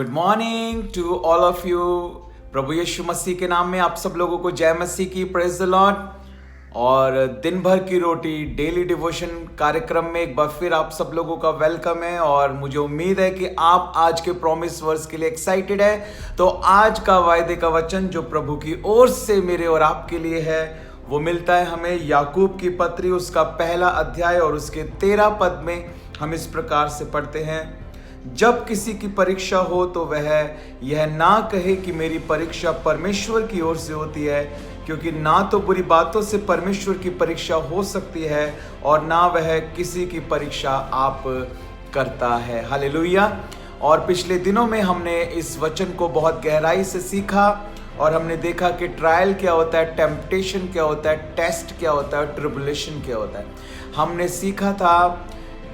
Good morning to all of you. प्रभु यीशु मसीह के नाम में आप सब लोगों को जय मसीह की, प्रेज द लॉर्ड। और दिन भर की रोटी डेली डिवोशन कार्यक्रम में एक बार फिर आप सब लोगों का वेलकम है। और मुझे उम्मीद है कि आप आज के प्रॉमिस वर्स के लिए एक्साइटेड है। तो आज का वायदे का वचन जो प्रभु की ओर से मेरे और आपके लिए है वो मिलता है हमें याकूब की पत्री, उसका पहला अध्याय और उसके 13 पद में हम इस प्रकार से पढ़ते हैं। जब किसी की परीक्षा हो तो वह यह ना कहे कि मेरी परीक्षा परमेश्वर की ओर से होती है, क्योंकि ना तो बुरी बातों से परमेश्वर की परीक्षा हो सकती है और ना वह किसी की परीक्षा आप करता है। हालेलुया। और पिछले दिनों में हमने इस वचन को बहुत गहराई से सीखा और हमने देखा कि ट्रायल क्या होता है, टेम्पटेशन क्या होता है, टेस्ट क्या होता है और ट्रिबुलेशन क्या होता है। हमने सीखा था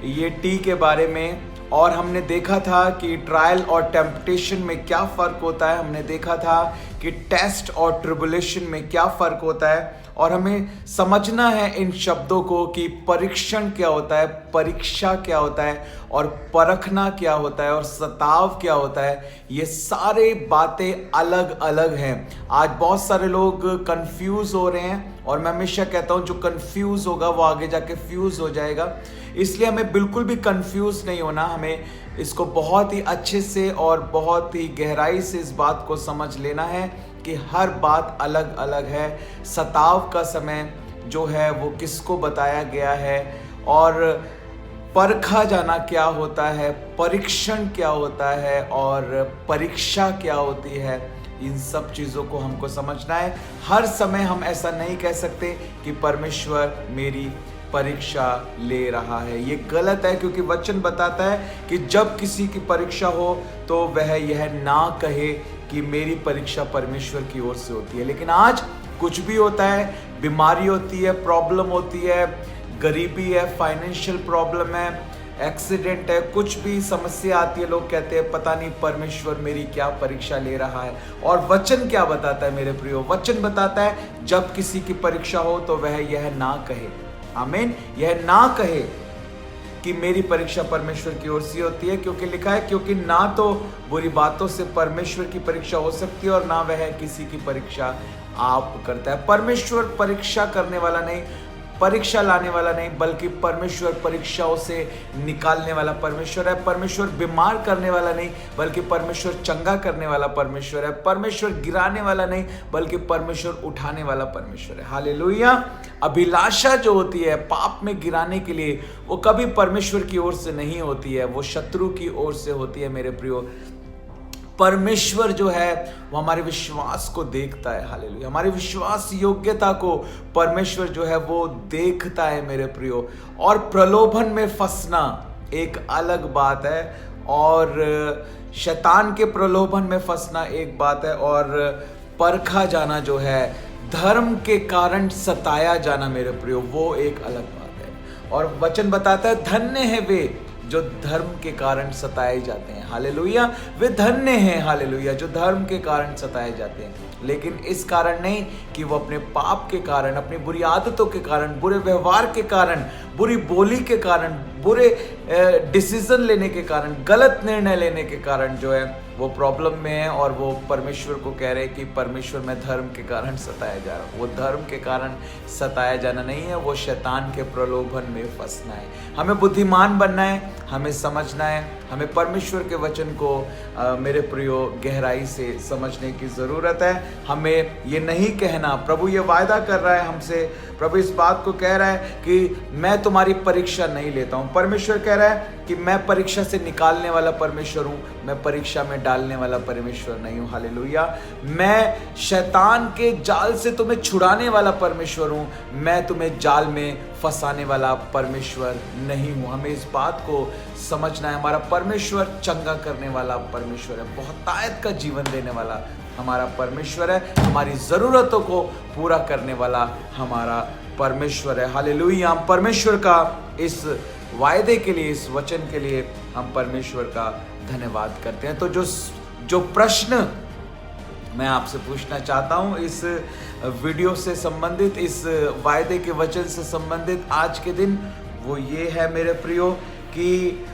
ये टी के बारे में और हमने देखा था कि ट्रायल और टेम्पटेशन में क्या फ़र्क होता है। हमने देखा था कि टेस्ट और ट्रिबुलेशन में क्या फ़र्क होता है और हमें समझना है इन शब्दों को कि परीक्षण क्या होता है, परीक्षा क्या होता है और परखना क्या होता है और सताव क्या होता है। ये सारे बातें अलग अलग हैं। आज बहुत सारे लोग कंफ्यूज हो रहे हैं और मैं हमेशा कहता हूँ जो कंफ्यूज होगा वो आगे जाके फ्यूज हो जाएगा। इसलिए हमें बिल्कुल भी कंफ्यूज नहीं होना, हमें इसको बहुत ही अच्छे से और बहुत ही गहराई से इस बात को समझ लेना है कि हर बात अलग अलग है। सताव का समय जो है वो किसको बताया गया है और परखा जाना क्या होता है, परीक्षण क्या होता है और परीक्षा क्या होती है, इन सब चीज़ों को हमको समझना है। हर समय हम ऐसा नहीं कह सकते कि परमेश्वर मेरी परीक्षा ले रहा है, ये गलत है। क्योंकि वचन बताता है कि जब किसी की परीक्षा हो तो वह यह ना कहे कि मेरी परीक्षा परमेश्वर की ओर से होती है। लेकिन आज कुछ भी होता है, बीमारी होती है, प्रॉब्लम होती है, गरीबी है, फाइनेंशियल प्रॉब्लम है, एक्सीडेंट है, कुछ भी समस्या आती है, लोग कहते हैं पता नहीं परमेश्वर मेरी क्या परीक्षा ले रहा है। और वचन क्या बताता है मेरे प्रियो? वचन बताता है जब किसी की परीक्षा हो तो वह यह ना कहे, आमीन, यह ना कहे कि मेरी परीक्षा परमेश्वर की ओर से होती है। क्योंकि लिखा है क्योंकि ना तो बुरी बातों से परमेश्वर की परीक्षा हो सकती है और ना वह किसी की परीक्षा आप करता है। परमेश्वर परीक्षा करने वाला नहीं, परीक्षा लाने वाला नहीं, बल्कि परमेश्वर परीक्षाओं से निकालने वाला परमेश्वर है। परमेश्वर बीमार करने वाला नहीं, बल्कि परमेश्वर चंगा करने वाला परमेश्वर है। परमेश्वर गिराने वाला नहीं, बल्कि परमेश्वर उठाने वाला परमेश्वर है। हालेलुया। अभिलाषा जो होती है पाप में गिराने के लिए, वो कभी परमेश्वर की ओर से नहीं होती है, वो शत्रु की ओर से होती है मेरे प्रियो। परमेश्वर जो है वो हमारे विश्वास को देखता है। हालेलुया। हमारी विश्वास योग्यता को परमेश्वर जो है वो देखता है मेरे प्रियो। और प्रलोभन में फंसना एक अलग बात है और शैतान के प्रलोभन में फंसना एक बात है और परखा जाना जो है, धर्म के कारण सताया जाना मेरे प्रियो, वो एक अलग बात है। और वचन बताता है धन्य है वे जो धर्म के कारण सताए जाते हैं। हालेलुया। वे धन्य हैं, हालेलुया, जो धर्म के कारण सताए जाते हैं। लेकिन इस कारण नहीं कि वो अपने पाप के कारण, अपनी बुरी आदतों के कारण, बुरे व्यवहार के कारण, बुरी बोली के कारण, बुरे डिसीजन लेने के कारण, गलत निर्णय लेने के कारण जो है वो प्रॉब्लम में है और वो परमेश्वर को कह रहे हैं कि परमेश्वर मैं धर्म के कारण सताया जा रहा हूँ। वो धर्म के कारण सताया जाना नहीं है, वो शैतान के प्रलोभन में फंसना है। हमें बुद्धिमान बनना है, हमें समझना है, हमें परमेश्वर के वचन को मेरे प्रियो गहराई से समझने की ज़रूरत है। हमें ये नहीं कहना, प्रभु ये वायदा कर रहा है हमसे, प्रभु इस बात को कह रहा है कि मैं तुम्हारी परीक्षा नहीं लेता हूँ। परमेश्वर कह रहा है कि मैं परीक्षा से निकालने वाला परमेश्वर हूँ, मैं परीक्षा में डालने वाला परमेश्वर नहीं हूँ। हालेलुया। मैं शैतान के जाल से तुम्हें छुड़ाने वाला परमेश्वर हूँ, मैं तुम्हें जाल में फंसाने वाला परमेश्वर नहीं हूँ। हमें इस बात को समझना है। हमारा परमेश्वर चंगा करने वाला परमेश्वर है, बहुतायत का जीवन देने वाला हमारा परमेश्वर है, हमारी ज़रूरतों को पूरा करने वाला हमारा परमेश्वर है। हालेलुया। हम परमेश्वर का इस वायदे के लिए, इस वचन के लिए हम परमेश्वर का धन्यवाद करते हैं। तो जो प्रश्न मैं आपसे पूछना चाहता हूं इस वीडियो से संबंधित, इस वायदे के वचन से संबंधित आज के दिन, वो ये है मेरे प्रियो कि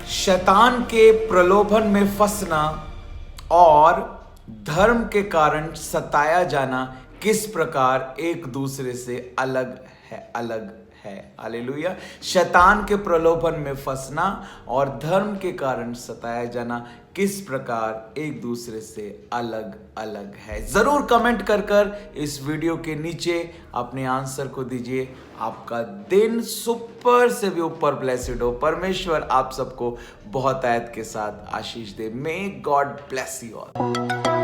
शैतान के प्रलोभन में फंसना और धर्म के कारण सताया जाना किस प्रकार एक दूसरे से अलग है। हालेलुया। शैतान के प्रलोभन में फंसना और धर्म के कारण सताया जाना किस प्रकार एक दूसरे से अलग अलग है। जरूर कमेंट कर इस वीडियो के नीचे अपने आंसर को दीजिए। आपका दिन सुपर से भी ऊपर ब्लेसिड हो। परमेश्वर आप सबको बहुत आयत के साथ आशीष दे। May God bless you all.